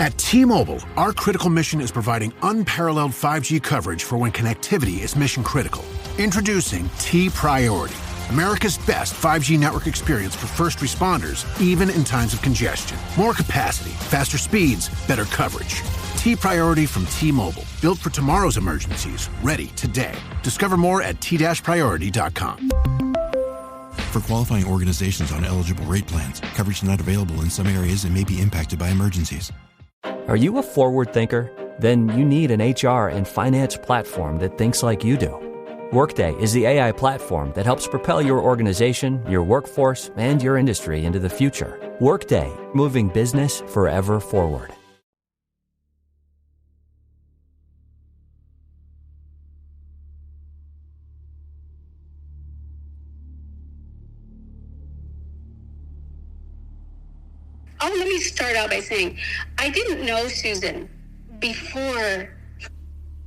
At T-Mobile, our critical mission is providing unparalleled 5G coverage for when connectivity is mission critical. Introducing T-Priority, America's best 5G network experience for first responders, even in times of congestion. More capacity, faster speeds, better coverage. T-Priority from T-Mobile, built for tomorrow's emergencies, ready today. Discover more at t-priority.com. For qualifying organizations on eligible rate plans, coverage not available in some areas and may be impacted by emergencies. Are you a forward thinker? Then you need an HR and finance platform that thinks like you do. Workday is the AI platform that helps propel your organization, your workforce, and your industry into the future. Workday, moving business forever forward. Oh, let me start out by saying, I didn't know Susan before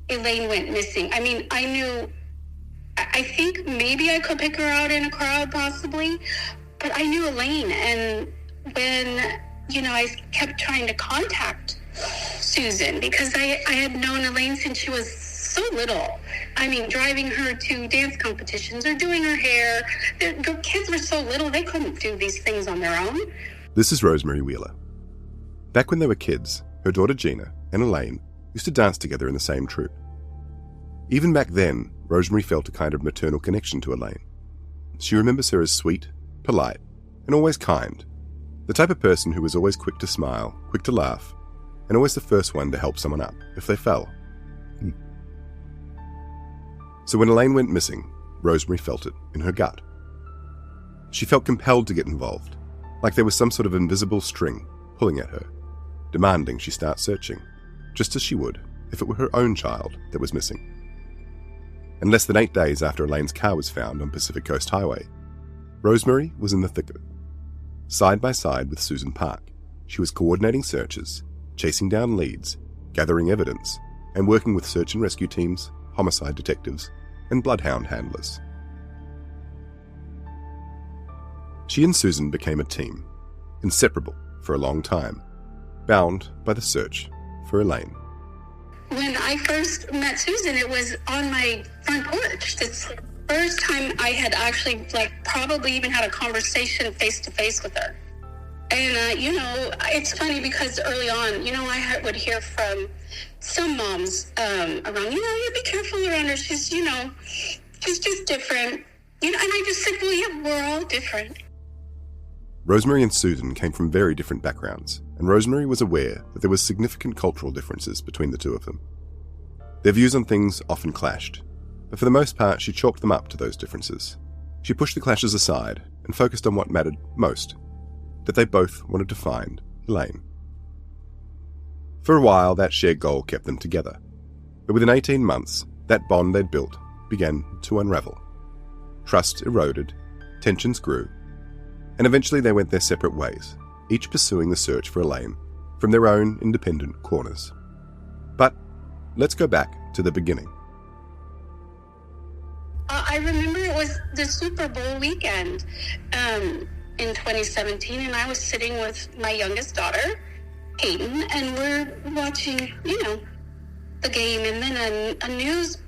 Elaine went missing. I mean, I think maybe I could pick her out in a crowd possibly, but I knew Elaine. And when, I kept trying to contact Susan because I had known Elaine since she was so little. I mean, driving her to dance competitions or doing her hair. The kids were so little, they couldn't do these things on their own. This is Rosemary Wheeler. Back when they were kids, her daughter Gina and Elaine used to dance together in the same troupe. Even back then, Rosemary felt a kind of maternal connection to Elaine. She remembers her as sweet, polite, and always kind, the type of person who was always quick to smile, quick to laugh, and always the first one to help someone up if they fell. So when Elaine went missing, Rosemary felt it in her gut. She felt compelled to get involved, like there was some sort of invisible string pulling at her, demanding she start searching, just as she would if it were her own child that was missing. And less than 8 days after Elaine's car was found on Pacific Coast Highway, Rosemary was in the thick of it. Side by side with Susan Park, she was coordinating searches, chasing down leads, gathering evidence, and working with search and rescue teams, homicide detectives, and bloodhound handlers. She and Susan became a team, inseparable for a long time, bound by the search for Elaine. When I first met Susan, it was on my front porch. It's the first time I had actually, probably even had a conversation face-to-face with her. And, it's funny because early on, I would hear from some moms around, you be careful around her. She's, she's just different. And I just said, well, yeah, we're all different. Rosemary and Susan came from very different backgrounds, and Rosemary was aware that there was significant cultural differences between the two of them. Their views on things often clashed, but for the most part she chalked them up to those differences. She pushed the clashes aside and focused on what mattered most, that they both wanted to find Elaine. For a while that shared goal kept them together, but within 18 months that bond they'd built began to unravel. Trust eroded, tensions grew, and eventually they went their separate ways, each pursuing the search for Elaine from their own independent corners. But let's go back to the beginning. I remember it was the Super Bowl weekend in 2017, and I was sitting with my youngest daughter, Peyton, and we're watching, the game, and then a news,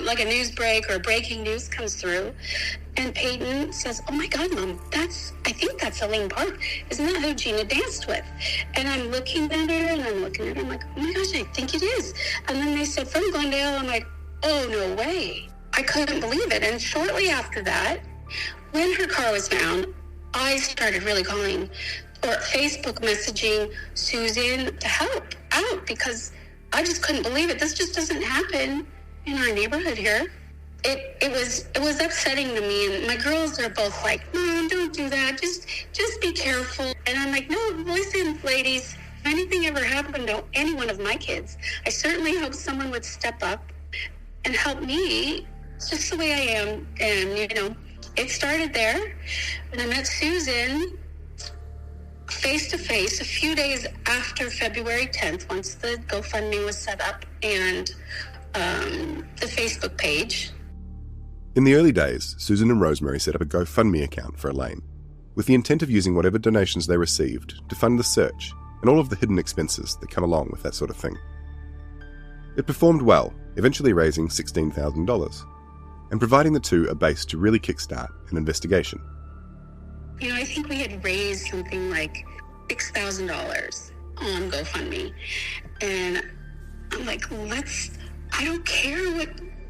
like a news break or breaking news comes through, and Peyton says, "Oh my God, Mom, I think that's Elaine Park. Isn't that who Gina danced with?" And I'm looking at her, and I'm looking at her, I'm like, "Oh my gosh, I think it is." And then they said, "From Glendale." I'm like, "Oh, no way." I couldn't believe it. And shortly after that, when her car was found, I started really calling or Facebook messaging Susan to help out because I just couldn't believe it. This just doesn't happen in our neighborhood here. It was upsetting to me, and my girls are both like, "Mom, don't do that. Just be careful." And I'm like, "No, listen, ladies. If anything ever happened to any one of my kids, I certainly hope someone would step up and help me. It's just the way I am." And it started there, and I met Susan face-to-face a few days after February 10th, once the GoFundMe was set up and the Facebook page. In the early days, Susan and Rosemary set up a GoFundMe account for Elaine, with the intent of using whatever donations they received to fund the search and all of the hidden expenses that come along with that sort of thing. It performed well, eventually raising $16,000, and providing the two a base to really kickstart an investigation. I think we had raised something like $6,000 on GoFundMe. And I'm like, I don't care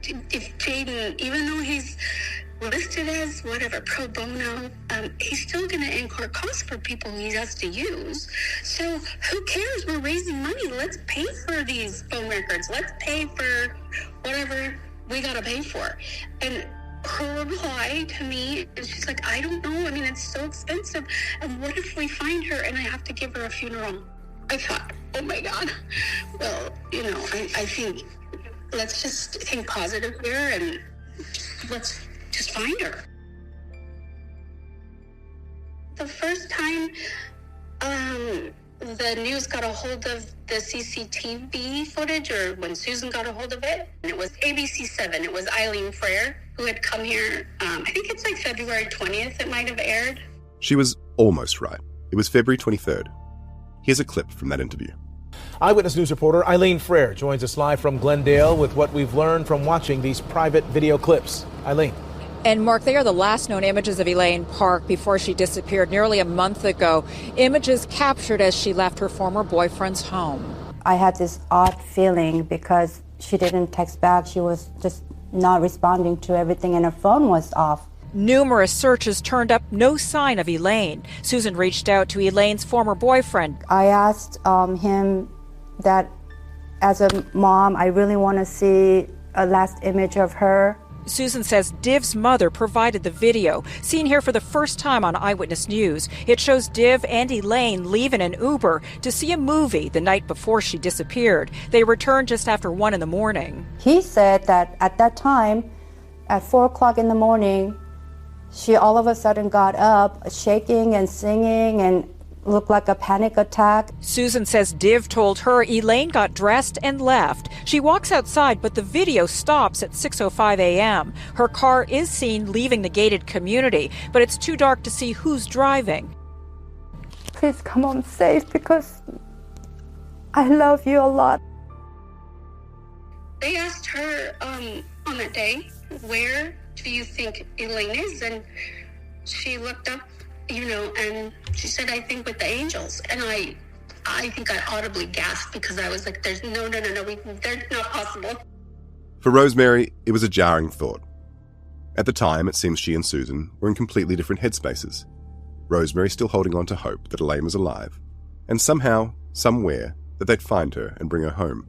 if Jaden, even though he's listed as whatever, pro bono, he's still going to incur costs for people he has to use. So who cares? We're raising money. Let's pay for these phone records. Let's pay for whatever we got to pay for. And her reply to me is she's like, I don't know. I mean, it's so expensive. And what if we find her and I have to give her a funeral? I thought, oh my God. Well, I think let's just think positive here and let's just find her. The first time the news got a hold of the CCTV footage, or when Susan got a hold of it, and it was ABC7. It was Eileen Frere who had come here. I think it's like February 20th it might have aired. She was almost right. It was February 23rd. Here's a clip from that interview. Eyewitness News reporter Eileen Frere joins us live from Glendale with what we've learned from watching these private video clips. Eileen. And Mark, they are the last known images of Elaine Park before she disappeared nearly a month ago. Images captured as she left her former boyfriend's home. I had this odd feeling because she didn't text back. She was just not responding to everything and her phone was off. Numerous searches turned up no sign of Elaine. Susan reached out to Elaine's former boyfriend. I asked him that as a mom, I really want to see a last image of her. Susan says Div's mother provided the video, seen here for the first time on Eyewitness News. It shows Div and Elaine leave in an Uber to see a movie the night before she disappeared. They returned just after 1 a.m. He said that at that time, at 4 o'clock in the morning, she all of a sudden got up, shaking and singing and looked like a panic attack. Susan says Div told her Elaine got dressed and left. She walks outside, but the video stops at 6:05 a.m. Her car is seen leaving the gated community, but it's too dark to see who's driving. Please come home safe because I love you a lot. They asked her on that day, where do you think Elaine is? And she looked up, and she said, I think with the angels. And I think I audibly gasped because I was like, there's no, they're not possible. For Rosemary, it was a jarring thought. At the time, it seems she and Susan were in completely different headspaces. Rosemary still holding on to hope that Elaine was alive, and somehow, somewhere, that they'd find her and bring her home.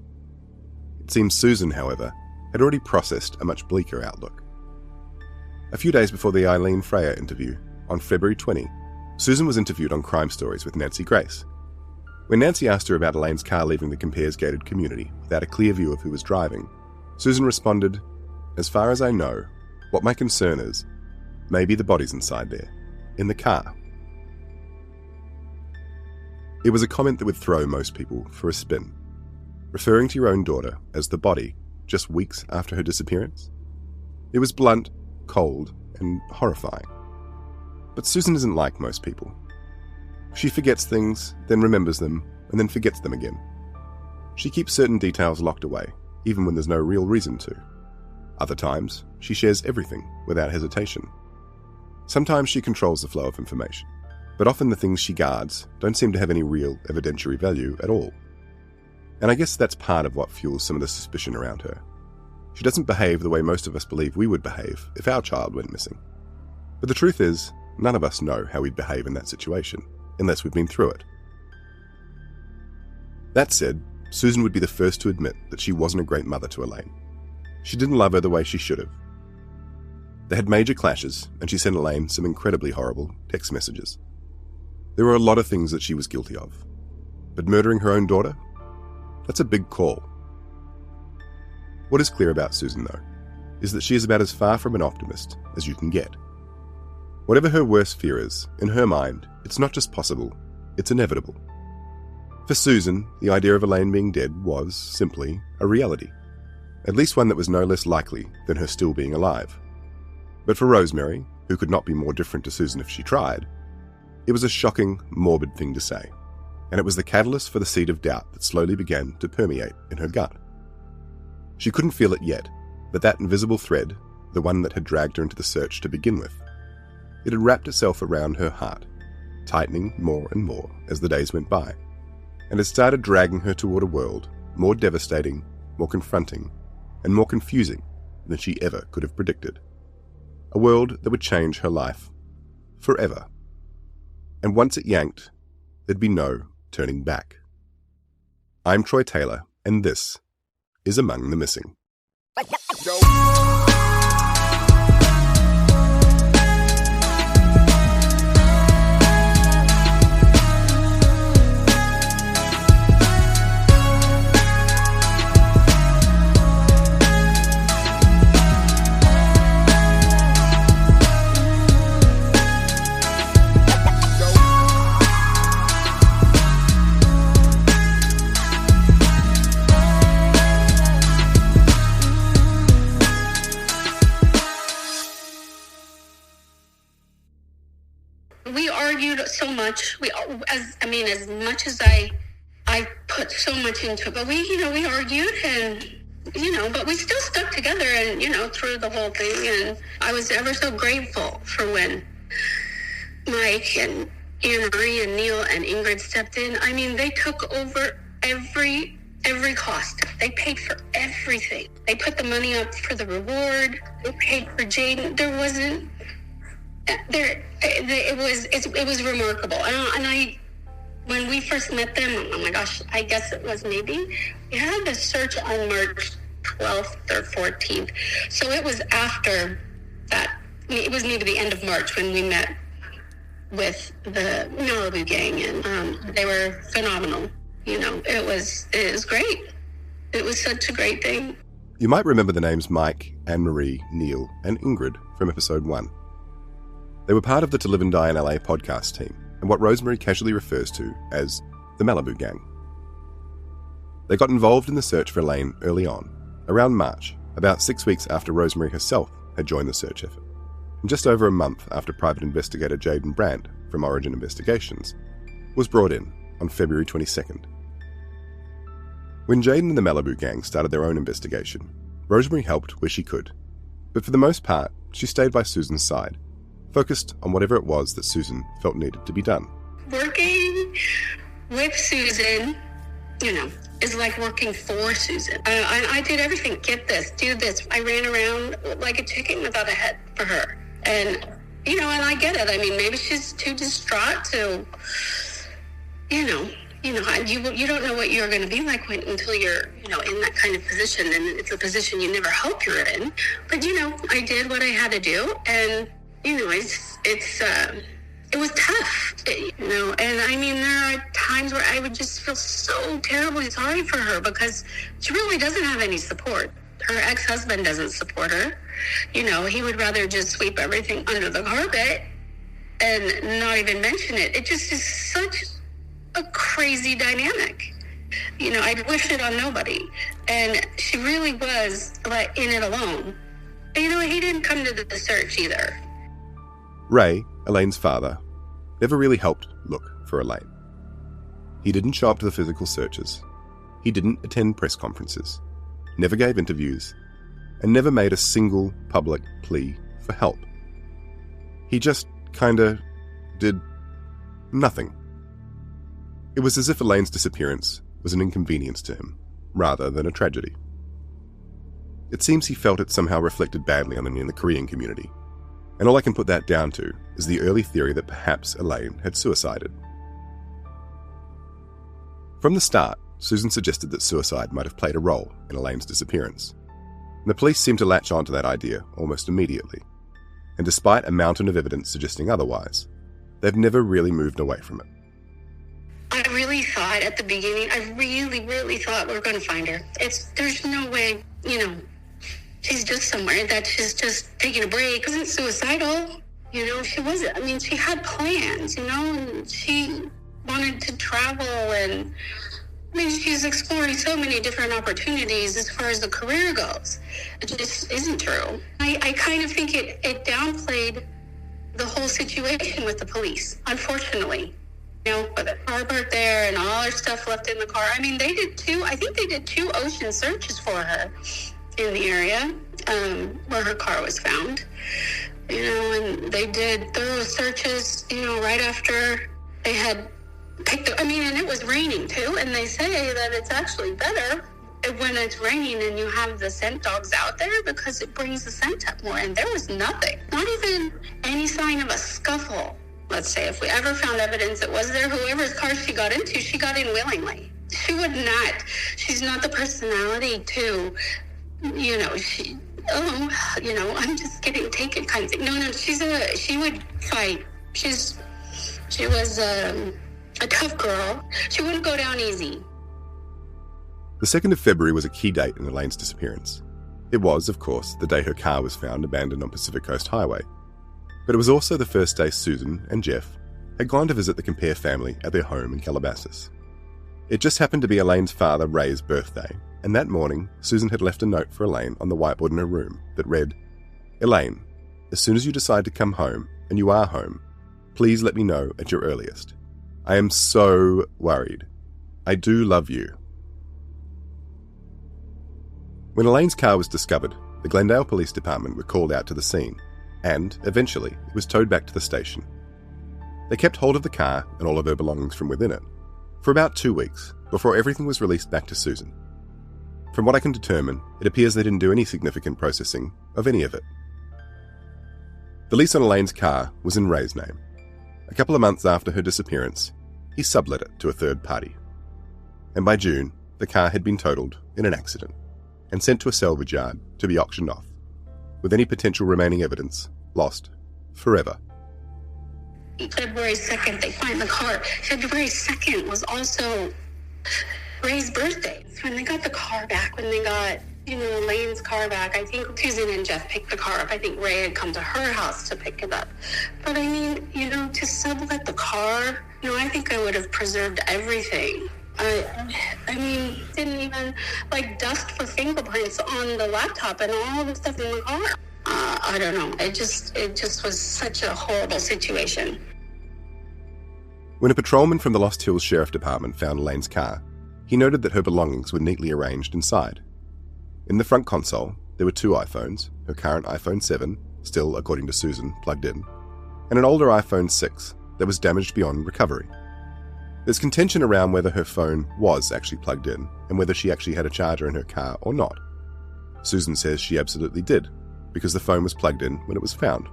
It seems Susan, however, had already processed a much bleaker outlook. A few days before the Eileen Frere interview, on February 20, Susan was interviewed on Crime Stories with Nancy Grace. When Nancy asked her about Elaine's car leaving the Compares gated community without a clear view of who was driving, Susan responded, "As far as I know, what my concern is, maybe the body's inside there, in the car." It was a comment that would throw most people for a spin. Referring to your own daughter as the body just weeks after her disappearance? It was blunt, cold, and horrifying. But Susan isn't like most people. She forgets things, then remembers them, and then forgets them again. She keeps certain details locked away, even when there's no real reason to. Other times, she shares everything without hesitation. Sometimes she controls the flow of information, but often the things she guards don't seem to have any real evidentiary value at all. And I guess that's part of what fuels some of the suspicion around her. She doesn't behave the way most of us believe we would behave if our child went missing. But the truth is, none of us know how we'd behave in that situation, unless we've been through it. That said, Susan would be the first to admit that she wasn't a great mother to Elaine. She didn't love her the way she should have. They had major clashes, and she sent Elaine some incredibly horrible text messages. There were a lot of things that she was guilty of. But murdering her own daughter? That's a big call. What is clear about Susan, though, is that she is about as far from an optimist as you can get. Whatever her worst fear is, in her mind, it's not just possible, it's inevitable. For Susan, the idea of Elaine being dead was, simply, a reality. At least one that was no less likely than her still being alive. But for Rosemary, who could not be more different to Susan if she tried, it was a shocking, morbid thing to say. and it was the catalyst for the seed of doubt that slowly began to permeate in her gut. She couldn't feel it yet, but that invisible thread, the one that had dragged her into the search to begin with, it had wrapped itself around her heart, tightening more and more as the days went by, and had started dragging her toward a world more devastating, more confronting, and more confusing than she ever could have predicted. A world that would change her life forever. And once it yanked, there'd be no turning back. I'm Troy Taylor, and this is Among the Missing. We argued so much. As much as I put so much into it, but we argued and, but we still stuck together and, through the whole thing. And I was ever so grateful for when Mike and Anne Marie and Neil and Ingrid stepped in. I mean, they took over every cost. They paid for everything. They put the money up for the reward. They paid for Jaden. It was remarkable. And I, when we first met them, oh my gosh, I guess it was maybe, we had the search on March 12th or 14th. So it was after that. It was maybe the end of March when we met with the Malibu gang, and they were phenomenal. It was great. It was such a great thing. You might remember the names Mike, Anne Marie, Neil, and Ingrid from episode 1. They were part of the To Live and Die in LA podcast team, and what Rosemary casually refers to as the Malibu Gang. They got involved in the search for Elaine early on, around March, about 6 weeks after Rosemary herself had joined the search effort, and just over a month after private investigator Jaden Brandt from Origin Investigations was brought in on February 22nd. When Jaden and the Malibu Gang started their own investigation, Rosemary helped where she could, but for the most part, she stayed by Susan's side, focused on whatever it was that Susan felt needed to be done. Working with Susan, is like working for Susan. I did everything. Get this, do this. I ran around like a chicken without a head for her. And, and I get it. I mean, maybe she's too distraught to, you don't know what you're going to be like until you're, in that kind of position. And it's a position you never hope you're in. But, I did what I had to do. And, it was tough, and I mean, there are times where I would just feel so terribly sorry for her because she really doesn't have any support. Her ex-husband doesn't support her. He would rather just sweep everything under the carpet and not even mention it. It just is such a crazy dynamic. I'd wish it on nobody. And she really was like in it alone. He didn't come to the search either. Ray, Elaine's father, never really helped look for Elaine. He didn't show up to the physical searches. He didn't attend press conferences, never gave interviews, and never made a single public plea for help. He just kinda did nothing. It was as if Elaine's disappearance was an inconvenience to him, rather than a tragedy. It seems he felt it somehow reflected badly on him in the Korean community, and all I can put that down to is the early theory that perhaps Elaine had suicided. From the start, Susan suggested that suicide might have played a role in Elaine's disappearance, and the police seemed to latch onto that idea almost immediately, and despite a mountain of evidence suggesting otherwise, they've never really moved away from it. I really thought at the beginning, I really thought we were going to find her. There's no way, she's just somewhere that she's just taking a break. She wasn't suicidal, she wasn't. I mean, she had plans, and she wanted to travel, and she's exploring so many different opportunities as far as the career goes. It just isn't true. I kind of think it downplayed the whole situation with the police, unfortunately. With a carport there and all her stuff left in the car. I mean, I think they did 2 ocean searches for her in the area where her car was found. And they did thorough searches, right after they had picked up. And it was raining too, and they say that it's actually better when it's raining and you have the scent dogs out there because it brings the scent up more. And there was nothing, not even any sign of a scuffle. Let's say if we ever found evidence it was there, whoever's car she got into, she got in willingly. She's not the personality to, I'm just getting taken kind of thing. No, she would fight. She was a tough girl. She wouldn't go down easy. The 2nd of February was a key date in Elaine's disappearance. It was, of course, the day her car was found abandoned on Pacific Coast Highway. But it was also the first day Susan and Jeff had gone to visit the Compare family at their home in Calabasas. It just happened to be Elaine's father, Ray's, birthday, and that morning, Susan had left a note for Elaine on the whiteboard in her room that read, "Elaine, as soon as you decide to come home, and you are home, please let me know at your earliest. I am so worried. I do love you." When Elaine's car was discovered, the Glendale Police Department were called out to the scene, and, eventually, it was towed back to the station. They kept hold of the car and all of her belongings from within it for about 2 weeks before everything was released back to Susan. From what I can determine, it appears they didn't do any significant processing of any of it. The lease on Elaine's car was in Ray's name. A couple of months after her disappearance, he sublet it to a third party. And by June, the car had been totaled in an accident and sent to a salvage yard to be auctioned off, with any potential remaining evidence lost forever. February 2nd, they find the car. February 2nd was also Ray's birthday. When they got the car back, when they got, Elaine's car back, I think Susan and Jeff picked the car up. I think Ray had come to her house to pick it up. But to sublet the car, I think I would have preserved everything. Didn't even dust for fingerprints on the laptop and all the stuff in the car. I don't know. It just was such a horrible situation. When a patrolman from the Lost Hills Sheriff Department found Elaine's car, he noted that her belongings were neatly arranged inside. In the front console, there were 2 iPhones, her current iPhone 7, still, according to Susan, plugged in, and an older iPhone 6 that was damaged beyond recovery. There's contention around whether her phone was actually plugged in and whether she actually had a charger in her car or not. Susan says she absolutely did, because the phone was plugged in when it was found.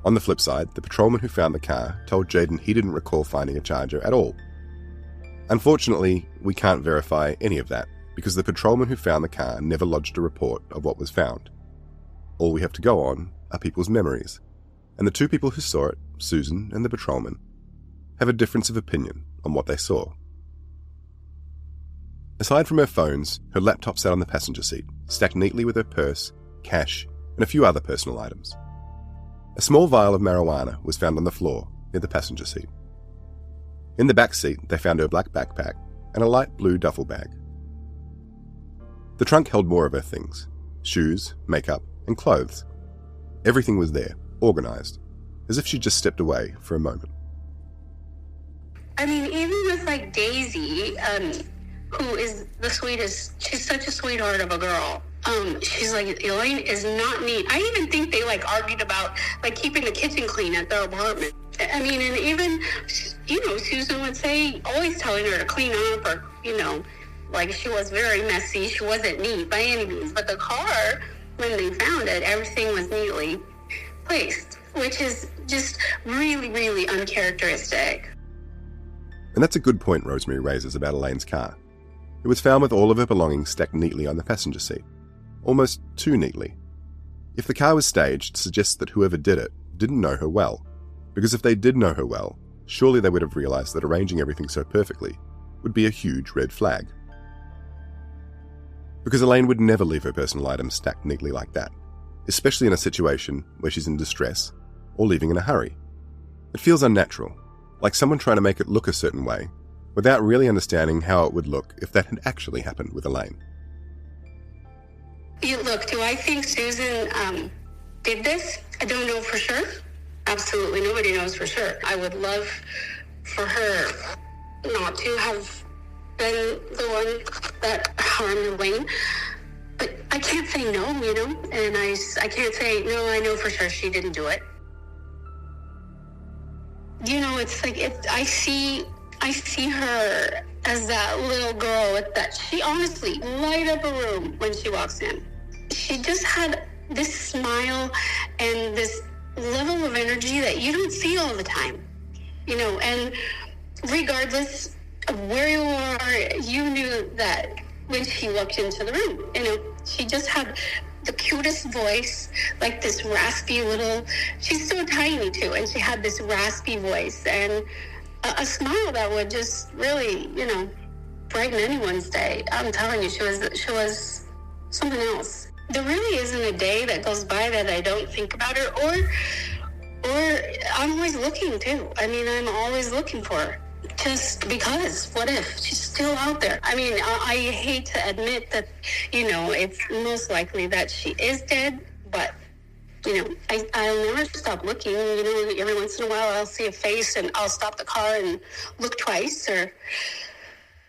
On the flip side, the patrolman who found the car told Jaden he didn't recall finding a charger at all. Unfortunately, we can't verify any of that, because the patrolman who found the car never lodged a report of what was found. All we have to go on are people's memories, and the 2 people who saw it, Susan and the patrolman, have a difference of opinion on what they saw. Aside from her phones, her laptop sat on the passenger seat, stacked neatly with her purse, cash, and a few other personal items. A small vial of marijuana was found on the floor near the passenger seat. In the back seat, they found her black backpack and a light blue duffel bag. The trunk held more of her things: shoes, makeup, and clothes. Everything was there, organised, as if she'd just stepped away for a moment. Even with Daisy, who is the sweetest, she's such a sweetheart of a girl. She's Elaine is not neat. I even think they argued about keeping the kitchen clean at their apartment. And even, Susan would say, always telling her to clean up or, she was very messy. She wasn't neat by any means. But the car, when they found it, everything was neatly placed, which is just really, really uncharacteristic. And that's a good point Rosemary raises about Elaine's car. It was found with all of her belongings stacked neatly on the passenger seat. Almost too neatly. If the car was staged, it suggests that whoever did it didn't know her well. Because if they did know her well, surely they would have realised that arranging everything so perfectly would be a huge red flag. Because Elaine would never leave her personal items stacked neatly like that, especially in a situation where she's in distress or leaving in a hurry. It feels unnatural, like someone trying to make it look a certain way, without really understanding how it would look if that had actually happened with Elaine. Look, do I think Susan did this? I don't know for sure. Absolutely nobody knows for sure. I would love for her not to have been the one that harmed Elaine. But I can't say no, you know, and I can't say, no, I know for sure she didn't do it. You know, it's like, I see her as that little girl that she honestly light up a room when she walks in. She just had this smile and this level of energy that you don't see all the time, you know, and regardless of where you are, you knew that when she walked into the room, you know, she just had the cutest voice, like this raspy little, she's so tiny too, and she had this raspy voice and a smile that would just really, you know, brighten anyone's day. I'm telling you, she was something else. There really isn't a day that goes by that I don't think about her, or I'm always looking too. I mean, I'm always looking for her. Just because, what if she's still out there? I mean, I hate to admit that, you know, it's most likely that she is dead, but, you know, I'll never stop looking. You know, every once in a while I'll see a face and I'll stop the car and look twice, or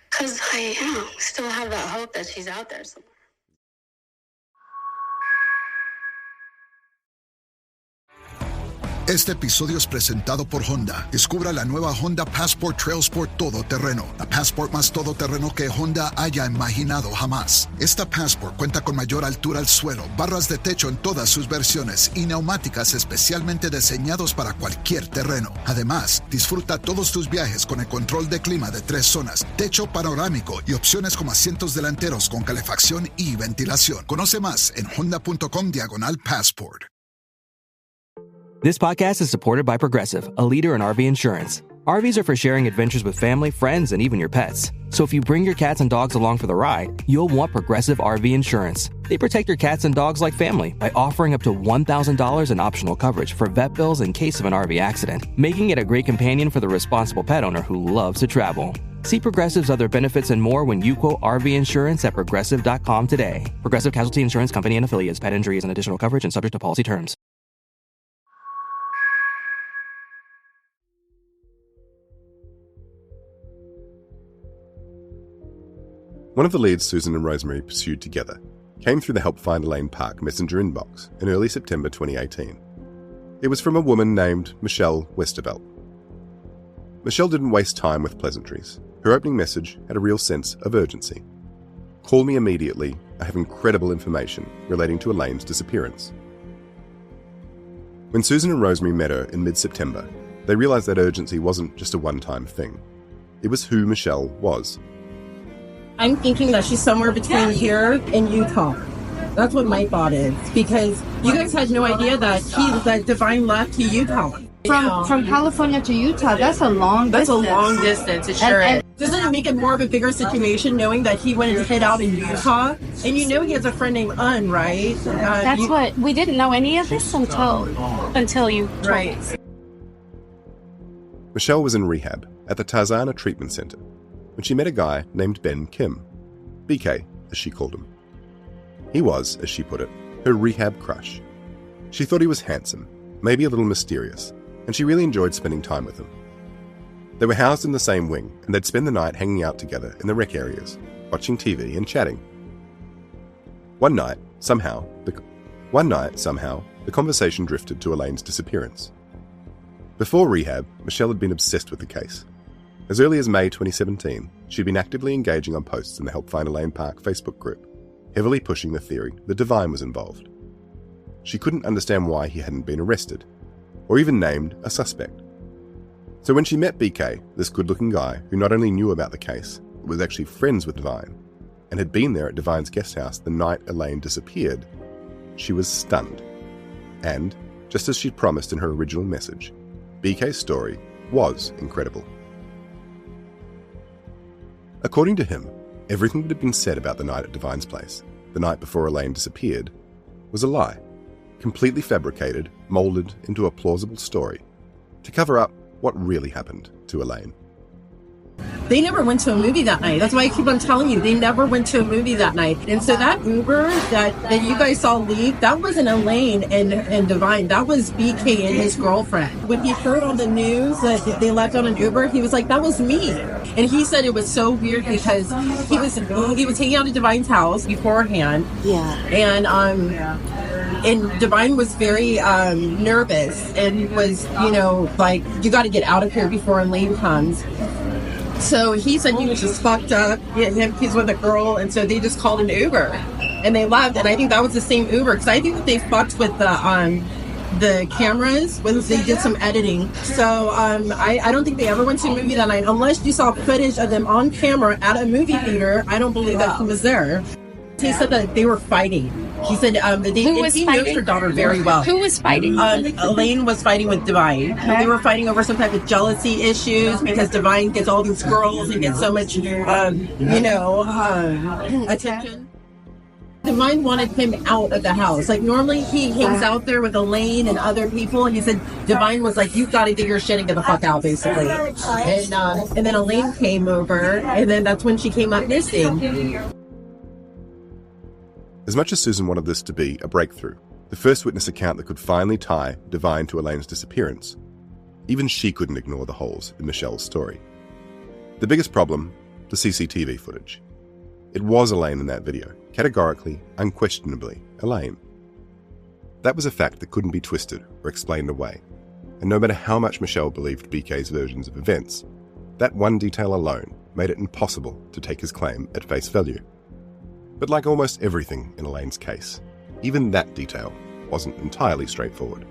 because I, you know, still have that hope that she's out there somewhere. Este episodio es presentado por Honda. Descubra la nueva Honda Passport Trail Sport todoterreno. La Passport más todoterreno que Honda haya imaginado jamás. Esta Passport cuenta con mayor altura al suelo, barras de techo en todas sus versiones y neumáticas especialmente diseñados para cualquier terreno. Además, disfruta todos tus viajes con el control de clima de 3 zonas, techo panorámico y opciones como asientos delanteros con calefacción y ventilación. Conoce más en honda.com/Passport. This podcast is supported by Progressive, a leader in RV insurance. RVs are for sharing adventures with family, friends, and even your pets. So if you bring your cats and dogs along for the ride, you'll want Progressive RV insurance. They protect your cats and dogs like family by offering up to $1,000 in optional coverage for vet bills in case of an RV accident, making it a great companion for the responsible pet owner who loves to travel. See Progressive's other benefits and more when you quote RV insurance at Progressive.com today. Progressive Casualty Insurance Company and Affiliates. Pet injury is an additional coverage and subject to policy terms. One of the leads Susan and Rosemary pursued together came through the Help Find Elaine Park messenger inbox in early September 2018. It was from a woman named Michelle Westervelt. Michelle didn't waste time with pleasantries. Her opening message had a real sense of urgency. Call me immediately. I have incredible information relating to Elaine's disappearance. When Susan and Rosemary met her in mid-September, they realized that urgency wasn't just a one-time thing. It was who Michelle was. I'm thinking that she's somewhere between here and Utah. That's what my thought is, because you guys had no idea that Divine left to Utah. From California to Utah, that's a long distance. That's a long distance, it sure is. Doesn't it make it more of a bigger situation knowing that he went and hid out in Utah? And you know he has a friend named Un, right? What we didn't know any of this until you told us. Michelle was in rehab at the Tarzana Treatment Center when she met a guy named Ben Kim, BK as she called him. He was, as she put it, her rehab crush. She thought he was handsome, maybe a little mysterious, and she really enjoyed spending time with him. They were housed in the same wing, and they'd spend the night hanging out together in the rec areas, watching TV and chatting. One night, somehow, the conversation drifted to Elaine's disappearance. Before rehab, Michelle had been obsessed with the case. As early as May 2017, she'd been actively engaging on posts in the Help Find Elaine Park Facebook group, heavily pushing the theory that Divine was involved. She couldn't understand why he hadn't been arrested, or even named a suspect. So when she met BK, this good-looking guy who not only knew about the case, but was actually friends with Divine, and had been there at Divine's guest house the night Elaine disappeared, she was stunned. And, just as she'd promised in her original message, BK's story was incredible. According to him, everything that had been said about the night at Divine's place, the night before Elaine disappeared, was a lie, completely fabricated, moulded into a plausible story, to cover up what really happened to Elaine. they never went to a movie that night. That's why I keep on telling you, they never went to a movie that night. And so that Uber that you guys saw leave, that wasn't Elaine and Divine. That was BK and his girlfriend. When he heard on the news that they left on an Uber, he was like, that was me. And he said it was so weird because he was hanging out at Divine's house beforehand. Yeah. And Divine was very nervous and was, like, you got to get out of here before Elaine comes. So he said he was just fucked up. He's with a girl, and so they just called an Uber. And they left, and I think that was the same Uber, because I think that they fucked with the cameras when they did some editing. So I don't think they ever went to a movie that night. Unless you saw footage of them on camera at a movie theater, I don't believe that he was there. He said that they were fighting. He said he knows her daughter very well. Who was fighting? Elaine was fighting with Divine. Okay. They were fighting over some type of jealousy issues because Divine gets all these girls and gets so much, attention. Divine wanted him out of the house. Like, normally he hangs out there with Elaine and other people, and he said Divine was like, you've got to get your shit and get the fuck out, basically. And then Elaine came over, and then that's when she came up missing. As much as Susan wanted this to be a breakthrough, the first witness account that could finally tie Divine to Elaine's disappearance, even she couldn't ignore the holes in Michelle's story. The biggest problem, the CCTV footage. It was Elaine in that video, categorically, unquestionably Elaine. That was a fact that couldn't be twisted or explained away, and no matter how much Michelle believed BK's versions of events, that one detail alone made it impossible to take his claim at face value. But like almost everything in Elaine's case, even that detail wasn't entirely straightforward.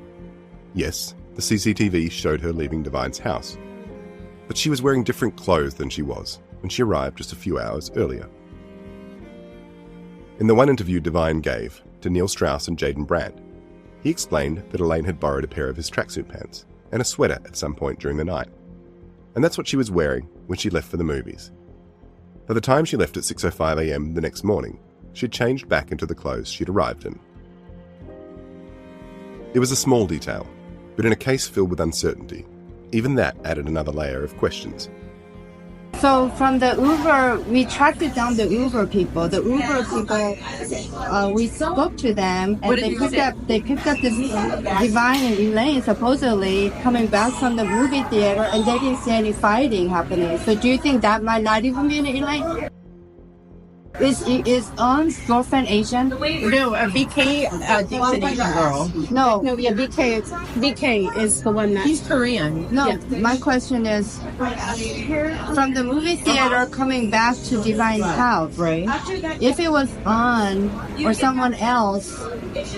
Yes, the CCTV showed her leaving Divine's house, but she was wearing different clothes than she was when she arrived just a few hours earlier. In the one interview Divine gave to Neil Strauss and Jaden Brandt, he explained that Elaine had borrowed a pair of his tracksuit pants and a sweater at some point during the night, and that's what she was wearing when she left for the movies. By the time she left at 6:05 a.m. the next morning, she'd changed back into the clothes she'd arrived in. It was a small detail, but in a case filled with uncertainty, even that added another layer of questions. So from the Uber, we tracked down the Uber people. The Uber people, we spoke to them, and they picked up this Divine and Elaine supposedly coming back from the movie theater, and they didn't see any fighting happening. So do you think that might not even be an Elaine? Is girlfriend Asian? No, BK dates an Asian girl. No, yeah, BK is the one that... He's Korean. No, my question is, from the movie theater coming back to Divine's house, right? If it was on or someone else,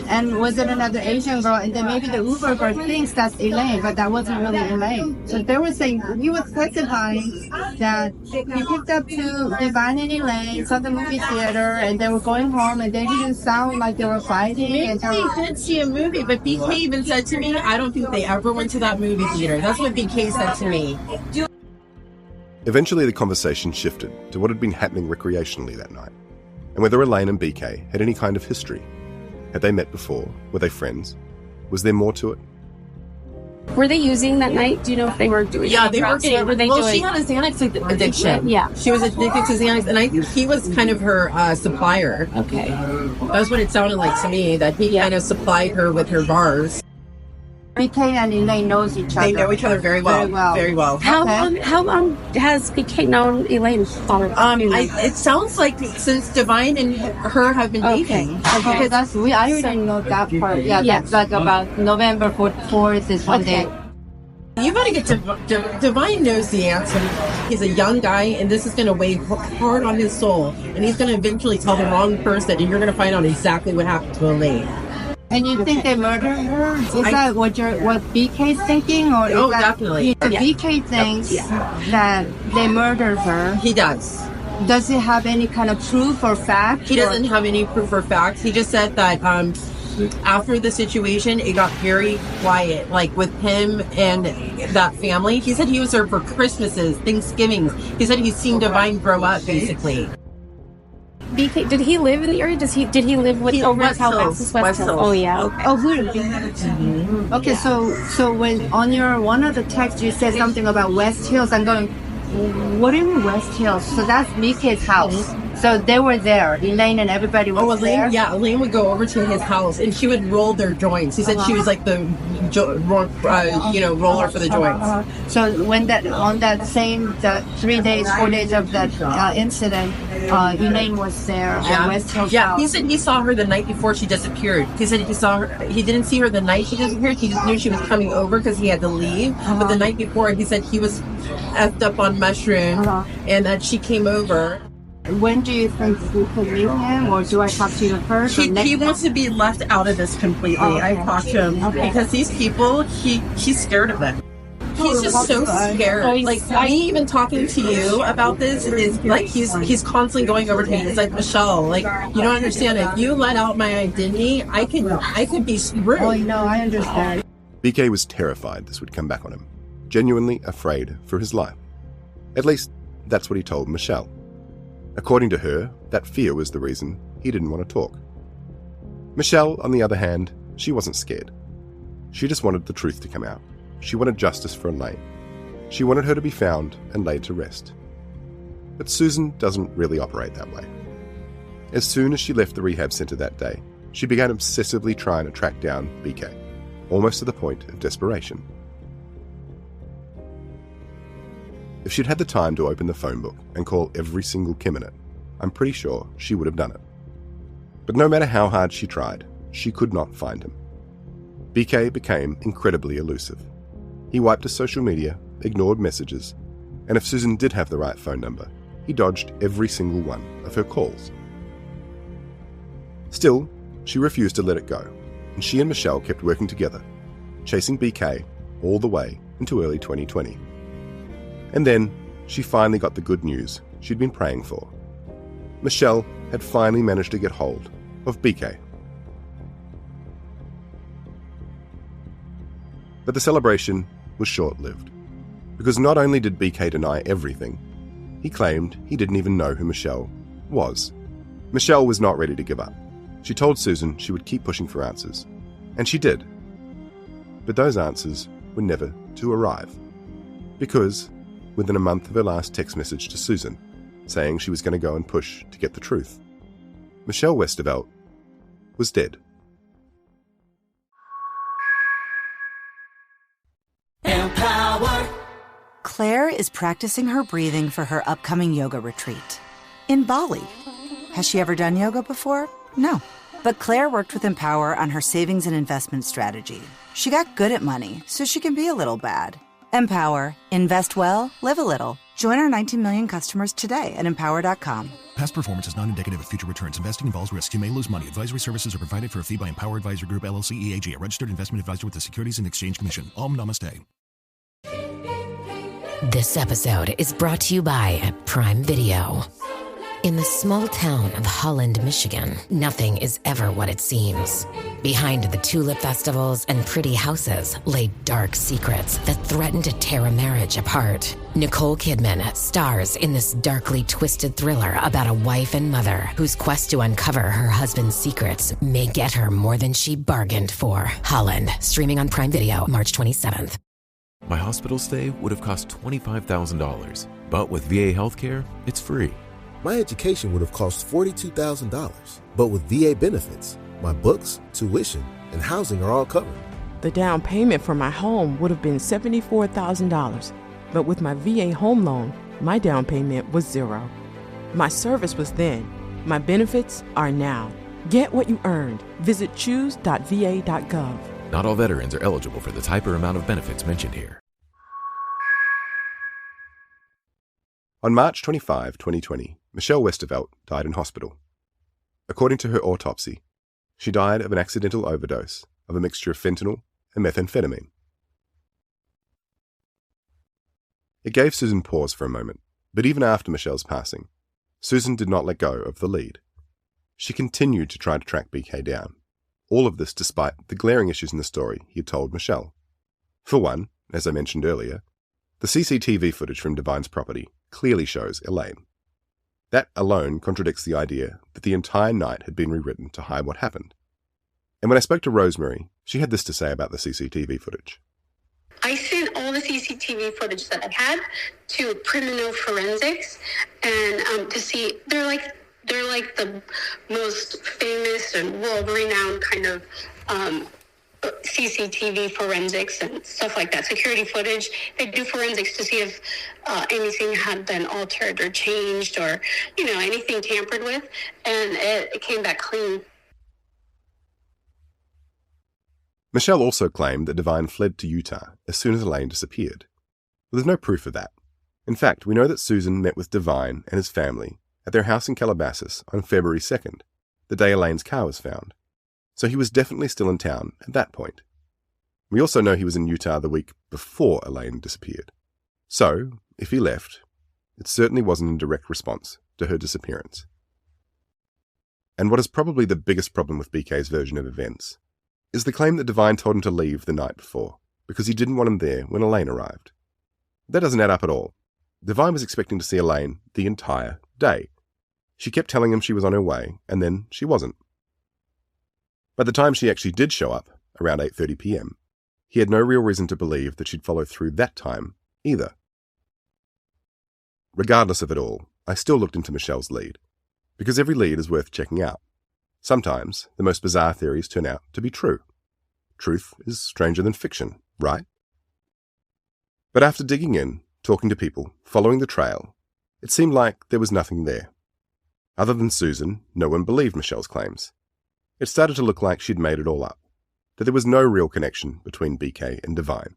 and was it another Asian girl, and then maybe the Uber girl thinks that's Elaine, but that wasn't really Elaine. So they were saying, he was specifying that he picked up two Divine and Elaine from the movie theater, and they were going home, and they didn't sound like they were fighting. Maybe they did see a movie, but BK even said to me, I don't think they ever went to that movie theater. That's what BK said to me. Eventually the conversation shifted to what had been happening recreationally that night, and whether Elaine and BK had any kind of history. Had they met before? Were they friends? Was there more to it? Were they using that night? Do you know if they were doing? Yeah, they were getting. What were they doing? She had a Xanax addiction. Yeah, she was addicted to Xanax, and he was kind of her supplier. Okay, that's what it sounded like to me. That he kind of supplied her with her bars. BK and Elaine knows each other. They know each other very well. Very well. How long has BK known Elaine? It sounds like since Divine and her have been dating. Okay, that's I didn't know that part. Yeah, that's like about November 4th is one day. You gotta get to Divine knows the answer. He's a young guy, and this is gonna weigh hard on his soul, and he's gonna eventually tell the wrong person, and you're gonna find out exactly what happened to Elaine. And you think they murdered her? Is that what BK's thinking? Or is that, definitely. BK thinks that they murdered her. He does. Does he have any kind of proof or fact? He doesn't have any proof or fact. He just said that after the situation, it got very quiet, like with him and that family. He said he was there for Christmases, Thanksgivings. He said he's seen Divine grow up, basically. BK, did he live in the area? Did he live with over his house? West Hills. Oh yeah. Okay. Oh, good. Mm-hmm. Okay, so when on your one of the texts you said something about West Hills, I'm going, What do you mean West Hills? So that's BK's house. So they were there. Elaine and everybody was there. Yeah, Elaine would go over to his house and she would roll their joints. He said she was like the roller for the joints. So when on that same 4 days of that incident, Elaine was there at West Hills house. He said he saw her the night before she disappeared. He said he saw her. He didn't see her the night she disappeared. He just knew she was coming over because he had to leave. But the night before, he said he was effed up on mushrooms and that she came over. When do you think we could meet him, or do I talk to you first? He wants to be left out of this completely. I talked to him because these people, he's scared of them. He's just so scared. Like me even talking to you about this is like he's constantly going over to me. He's like, Michelle, like you don't understand. If you let out my identity, I could be screwed. Oh no, I understand. BK was terrified this would come back on him, genuinely afraid for his life. At least that's what he told Michelle. According to her, that fear was the reason he didn't want to talk. Michelle, on the other hand, she wasn't scared. She just wanted the truth to come out. She wanted justice for Elaine. She wanted her to be found and laid to rest. But Susan doesn't really operate that way. As soon as she left the rehab center that day, she began obsessively trying to track down BK, almost to the point of desperation. If she'd had the time to open the phone book and call every single Kim in it, I'm pretty sure she would have done it. But no matter how hard she tried, she could not find him. BK became incredibly elusive. He wiped his social media, ignored messages, and if Susan did have the right phone number, he dodged every single one of her calls. Still, she refused to let it go, and she and Michelle kept working together, chasing BK all the way into early 2020. And then, she finally got the good news she'd been praying for. Michelle had finally managed to get hold of BK. But the celebration was short-lived, because not only did BK deny everything, he claimed he didn't even know who Michelle was. Michelle was not ready to give up. She told Susan she would keep pushing for answers, and she did. But those answers were never to arrive, because within a month of her last text message to Susan, saying she was going to go and push to get the truth, Michelle Westervelt was dead. Claire is practicing her breathing for her upcoming yoga retreat in Bali. Has she ever done yoga before? No. But Claire worked with Empower on her savings and investment strategy. She got good at money, so she can be a little bad. Empower. Invest well, live a little. Join our 19 million customers today at empower.com. Past performance is not indicative of future returns. Investing involves risks. You may lose money. Advisory services are provided for a fee by Empower Advisor Group, LLC, EAG, a registered investment advisor with the Securities and Exchange Commission. Om Namaste. This episode is brought to you by Prime Video. In the small town of Holland, Michigan, nothing is ever what it seems. Behind the tulip festivals and pretty houses lay dark secrets that threaten to tear a marriage apart. Nicole Kidman stars in this darkly twisted thriller about a wife and mother whose quest to uncover her husband's secrets may get her more than she bargained for. Holland, streaming on Prime Video March 27th. My hospital stay would have cost $25,000, but with VA healthcare, it's free. My education would have cost $42,000, but with VA benefits, my books, tuition, and housing are all covered. The down payment for my home would have been $74,000, but with my VA home loan, my down payment was $0. My service was then. My benefits are now. Get what you earned. Visit choose.va.gov. Not all veterans are eligible for the type or amount of benefits mentioned here. On March 25, 2020, Michelle Westervelt died in hospital. According to her autopsy, she died of an accidental overdose of a mixture of fentanyl and methamphetamine. It gave Susan pause for a moment, but even after Michelle's passing, Susan did not let go of the lead. She continued to try to track BK down. All of this despite the glaring issues in the story he had told Michelle. For one, as I mentioned earlier, the CCTV footage from Divine's property clearly shows Elaine. That alone contradicts the idea that the entire night had been rewritten to hide what happened. And when I spoke to Rosemary, she had this to say about the CCTV footage. I sent all the the CCTV footage that I had to criminal forensics and to see they're like the most famous and world-renowned kind of CCTV forensics and stuff like that, security footage. They do forensics to see if anything had been altered or changed or, anything tampered with, and it came back clean. Michelle also claimed that Devine fled to Utah as soon as Elaine disappeared. But there's no proof of that. In fact, we know that Susan met with Devine and his family at their house in Calabasas on February 2nd, the day Elaine's car was found. So he was definitely still in town at that point. We also know he was in Utah the week before Elaine disappeared. So, if he left, it certainly wasn't in direct response to her disappearance. And what is probably the biggest problem with BK's version of events is the claim that Devine told him to leave the night before because he didn't want him there when Elaine arrived. That doesn't add up at all. Devine was expecting to see Elaine the entire day. She kept telling him she was on her way, and then she wasn't. By the time she actually did show up, around 8:30 p.m, he had no real reason to believe that she'd follow through that time either. Regardless of it all, I still looked into Michelle's lead, because every lead is worth checking out. Sometimes the most bizarre theories turn out to be true. Truth is stranger than fiction, right? But after digging in, talking to people, following the trail, it seemed like there was nothing there. Other than Susan, no one believed Michelle's claims. It started to look like she'd made it all up, that there was no real connection between BK and Devine,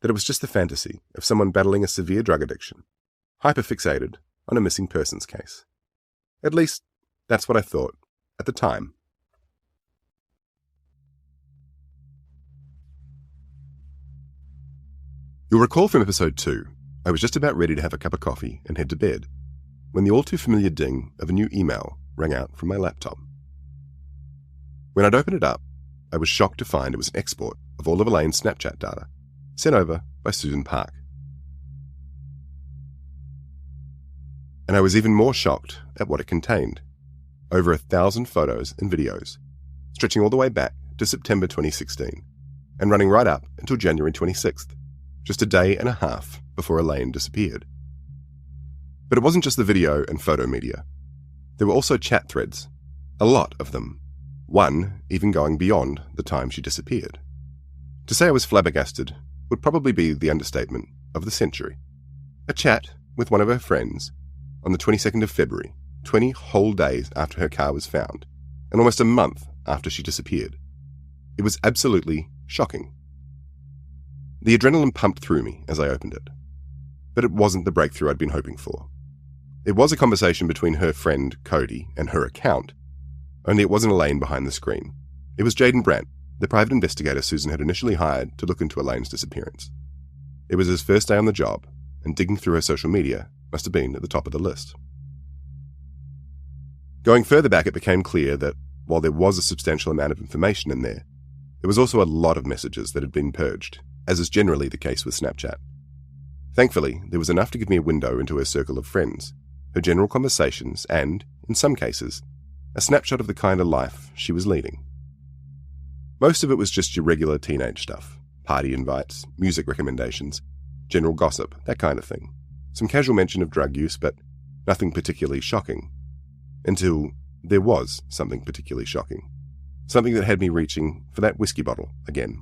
that it was just the fantasy of someone battling a severe drug addiction, hyperfixated on a missing persons case. At least, that's what I thought at the time. You'll recall from episode 2, I was just about ready to have a cup of coffee and head to bed, when the all-too-familiar ding of a new email rang out from my laptop. When I'd opened it up, I was shocked to find it was an export of all of Elaine's Snapchat data, sent over by Susan Park. And I was even more shocked at what it contained. Over 1,000 photos and videos, stretching all the way back to September 2016, and running right up until January 26th, just a day and a half before Elaine disappeared. But it wasn't just the video and photo media. There were also chat threads, a lot of them, one even going beyond the time she disappeared. To say I was flabbergasted would probably be the understatement of the century. A chat with one of her friends on the 22nd of February, 20 whole days after her car was found, and almost a month after she disappeared. It was absolutely shocking. The adrenaline pumped through me as I opened it. But it wasn't the breakthrough I'd been hoping for. It was a conversation between her friend Cody and her account, only it wasn't Elaine behind the screen. It was Jaden Brandt, the private investigator Susan had initially hired to look into Elaine's disappearance. It was his first day on the job, and digging through her social media must have been at the top of the list. Going further back, it became clear that while there was a substantial amount of information in there was also a lot of messages that had been purged, as is generally the case with Snapchat. Thankfully, there was enough to give me a window into her circle of friends, her general conversations, and, in some cases, a snapshot of the kind of life she was leading. Most of it was just your regular teenage stuff, party invites, music recommendations, general gossip, that kind of thing. Some casual mention of drug use, but nothing particularly shocking. Until there was something particularly shocking. Something that had me reaching for that whiskey bottle again.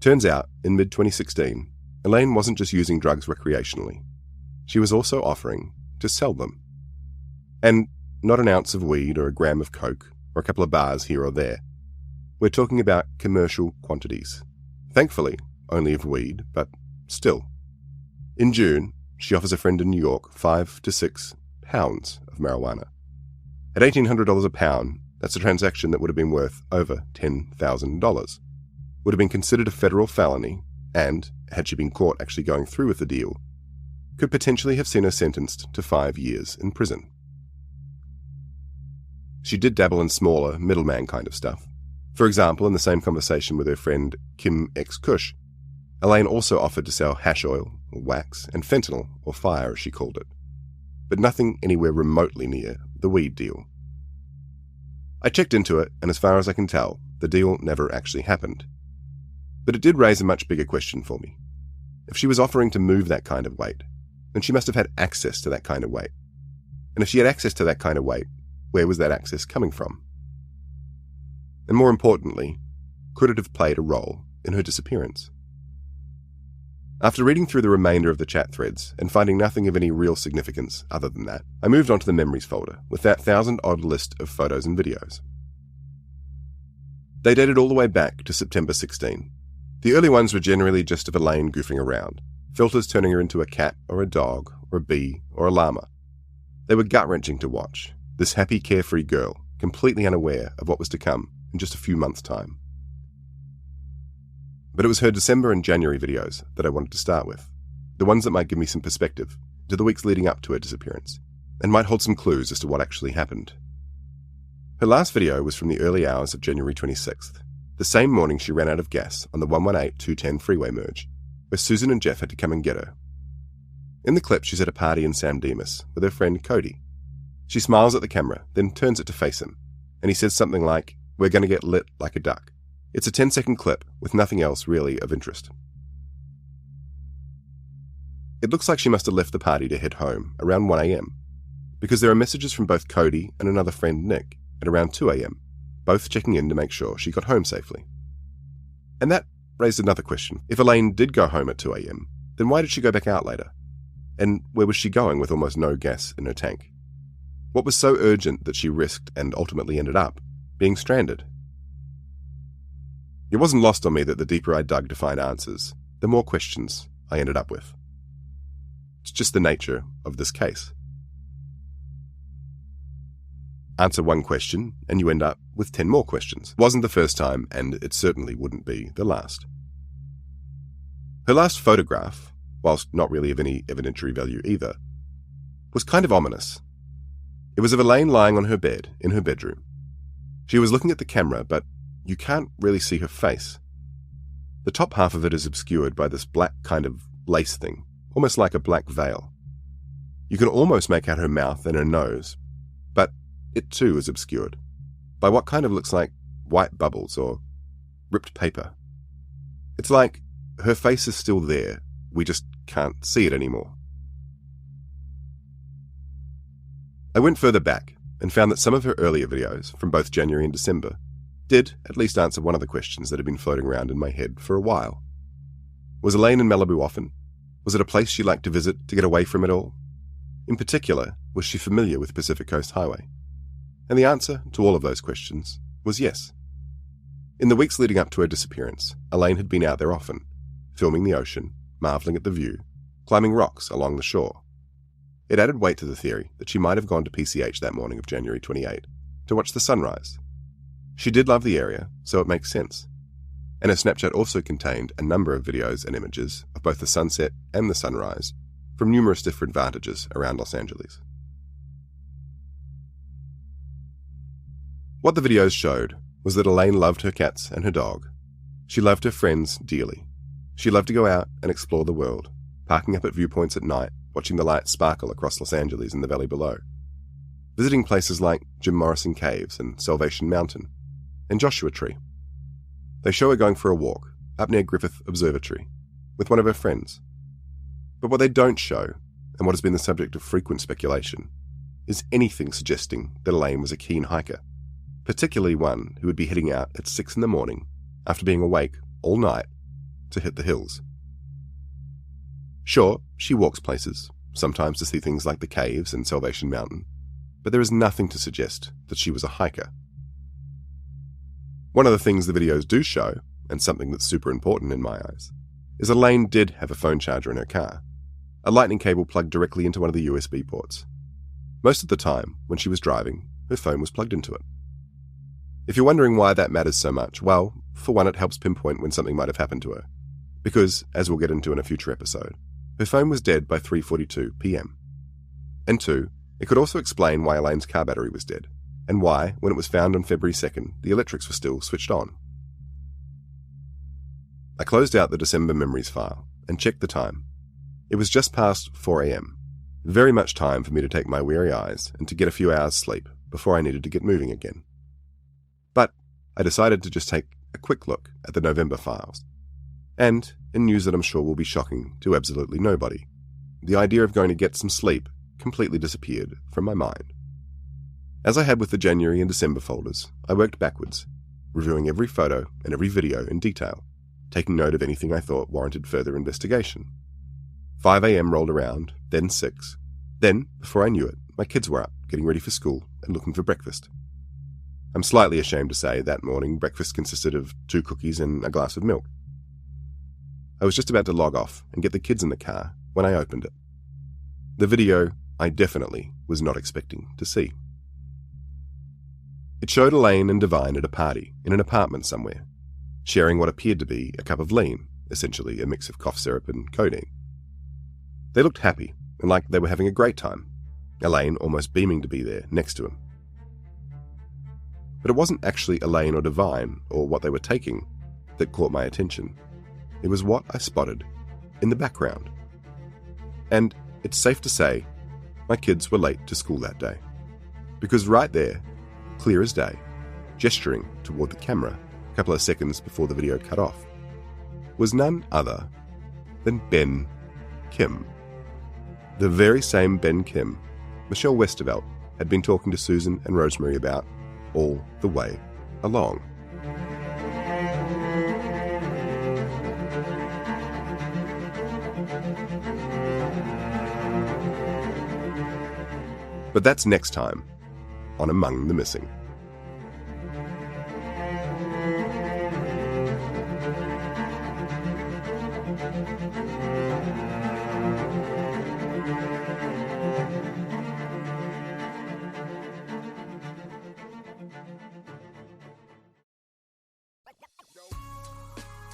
Turns out, in mid-2016, Elaine wasn't just using drugs recreationally. She was also offering to sell them. And not an ounce of weed or a gram of coke or a couple of bars here or there. We're talking about commercial quantities. Thankfully, only of weed, but still. In June, she offers a friend in New York 5 to 6 pounds of marijuana. At $1,800 a pound, that's a transaction that would have been worth over $10,000. Would have been considered a federal felony, and, had she been caught actually going through with the deal, could potentially have seen her sentenced to 5 years in prison. She did dabble in smaller, middleman kind of stuff. For example, in the same conversation with her friend Kim X. Kush, Elaine also offered to sell hash oil, or wax, and fentanyl, or fire as she called it. But nothing anywhere remotely near the weed deal. I checked into it, and as far as I can tell, the deal never actually happened. But it did raise a much bigger question for me. If she was offering to move that kind of weight, then she must have had access to that kind of weight. And if she had access to that kind of weight, where was that access coming from? And more importantly, could it have played a role in her disappearance? After reading through the remainder of the chat threads and finding nothing of any real significance other than that, I moved on to the memories folder with that 1,000-odd list of photos and videos. They dated all the way back to September 16. The early ones were generally just of Elaine goofing around, filters turning her into a cat or a dog or a bee or a llama. They were gut-wrenching to watch, this happy, carefree girl, completely unaware of what was to come in just a few months' time. But it was her December and January videos that I wanted to start with, the ones that might give me some perspective to the weeks leading up to her disappearance, and might hold some clues as to what actually happened. Her last video was from the early hours of January 26th, the same morning she ran out of gas on the 118-210 freeway merge, where Susan and Jeff had to come and get her. In the clip, she's at a party in San Dimas with her friend Cody. She smiles at the camera, then turns it to face him, and he says something like, "We're going to get lit like a duck." It's a 10-second clip with nothing else really of interest. It looks like she must have left the party to head home around 1 a.m, because there are messages from both Cody and another friend, Nick, at around 2 a.m, both checking in to make sure she got home safely. And that raised another question. If Elaine did go home at 2 a.m, then why did she go back out later? And where was she going with almost no gas in her tank? What was so urgent that she risked and ultimately ended up being stranded? It wasn't lost on me that the deeper I dug to find answers, the more questions I ended up with. It's just the nature of this case. Answer one question, and you end up with 10 more questions. It wasn't the first time, and it certainly wouldn't be the last. Her last photograph, whilst not really of any evidentiary value either, was kind of ominous. It was of Elaine lying on her bed in her bedroom. She was looking at the camera, but you can't really see her face. The top half of it is obscured by this black kind of lace thing, almost like a black veil. You can almost make out her mouth and her nose, but it too is obscured by what kind of looks like white bubbles or ripped paper. It's like her face is still there, we just can't see it anymore. I went further back and found that some of her earlier videos, from both January and December, did at least answer one of the questions that had been floating around in my head for a while. Was Elaine in Malibu often? Was it a place she liked to visit to get away from it all? In particular, was she familiar with Pacific Coast Highway? And the answer to all of those questions was yes. In the weeks leading up to her disappearance, Elaine had been out there often, filming the ocean, marvelling at the view, climbing rocks along the shore. It added weight to the theory that she might have gone to PCH that morning of January 28 to watch the sunrise. She did love the area, so it makes sense. And her Snapchat also contained a number of videos and images of both the sunset and the sunrise from numerous different vantages around Los Angeles. What the videos showed was that Elaine loved her cats and her dog. She loved her friends dearly. She loved to go out and explore the world, parking up at viewpoints at night, watching the lights sparkle across Los Angeles and the valley below, visiting places like Jim Morrison Caves and Salvation Mountain, and Joshua Tree. They show her going for a walk up near Griffith Observatory with one of her friends. But what they don't show, and what has been the subject of frequent speculation, is anything suggesting that Elaine was a keen hiker, particularly one who would be heading out at 6 a.m. after being awake all night to hit the hills. Sure, she walks places, sometimes to see things like the caves and Salvation Mountain, but there is nothing to suggest that she was a hiker. One of the things the videos do show, and something that's super important in my eyes, is Elaine did have a phone charger in her car, a lightning cable plugged directly into one of the USB ports. Most of the time, when she was driving, her phone was plugged into it. If you're wondering why that matters so much, well, for one, it helps pinpoint when something might have happened to her, because, as we'll get into in a future episode, her phone was dead by 3:42 p.m. And two, it could also explain why Elaine's car battery was dead, and why, when it was found on February 2nd, the electrics were still switched on. I closed out the December memories file and checked the time. It was just past 4 a.m, very much time for me to take my weary eyes and to get a few hours sleep before I needed to get moving again. But I decided to just take a quick look at the November files, And, in news that I'm sure will be shocking to absolutely nobody, the idea of going to get some sleep completely disappeared from my mind. As I had with the January and December folders, I worked backwards, reviewing every photo and every video in detail, taking note of anything I thought warranted further investigation. 5 a.m. rolled around, then 6. Then, before I knew it, my kids were up, getting ready for school and looking for breakfast. I'm slightly ashamed to say that morning breakfast consisted of 2 cookies and a glass of milk. I was just about to log off and get the kids in the car when I opened it. The video I definitely was not expecting to see. It showed Elaine and Divine at a party in an apartment somewhere, sharing what appeared to be a cup of lean, essentially a mix of cough syrup and codeine. They looked happy and like they were having a great time, Elaine almost beaming to be there next to him. But it wasn't actually Elaine or Divine or what they were taking that caught my attention. It was what I spotted in the background. And it's safe to say my kids were late to school that day. Because right there, clear as day, gesturing toward the camera a couple of seconds before the video cut off, was none other than Ben Kim. The very same Ben Kim Michelle Westervelt had been talking to Susan and Rosemary about all the way along. But that's next time on Among the Missing.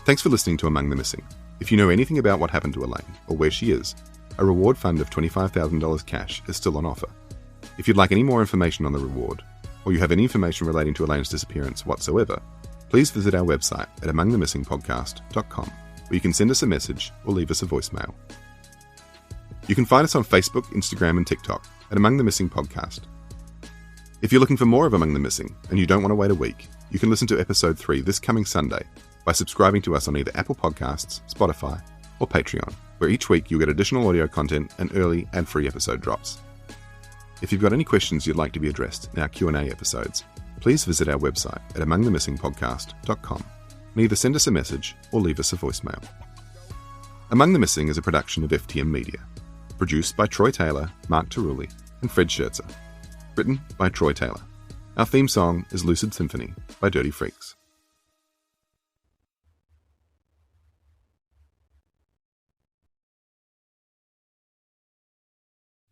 Thanks for listening to Among the Missing. If you know anything about what happened to Elaine or where she is, a reward fund of $25,000 cash is still on offer. If you'd like any more information on the reward, or you have any information relating to Elaine's disappearance whatsoever, please visit our website at amongthemissingpodcast.com, where you can send us a message or leave us a voicemail. You can find us on Facebook, Instagram, and TikTok at Among the Missing Podcast. If you're looking for more of Among the Missing and you don't want to wait a week, you can listen to episode 3 this coming Sunday by subscribing to us on either Apple Podcasts, Spotify, or Patreon, where each week you'll get additional audio content and early and free episode drops. If you've got any questions you'd like to be addressed in our Q&A episodes, please visit our website at amongthemissingpodcast.com and either send us a message or leave us a voicemail. Among the Missing is a production of FTM Media, produced by Troy Taylor, Mark Tarulli, and Fred Scherzer. Written by Troy Taylor. Our theme song is Lucid Symphony by Dirty Freaks.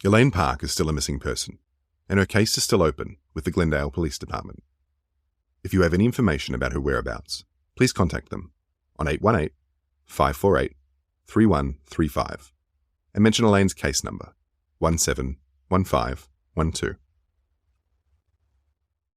Elaine Park is still a missing person, and her case is still open with the Glendale Police Department. If you have any information about her whereabouts, please contact them on 818-548-3135 and mention Elaine's case number, 171512.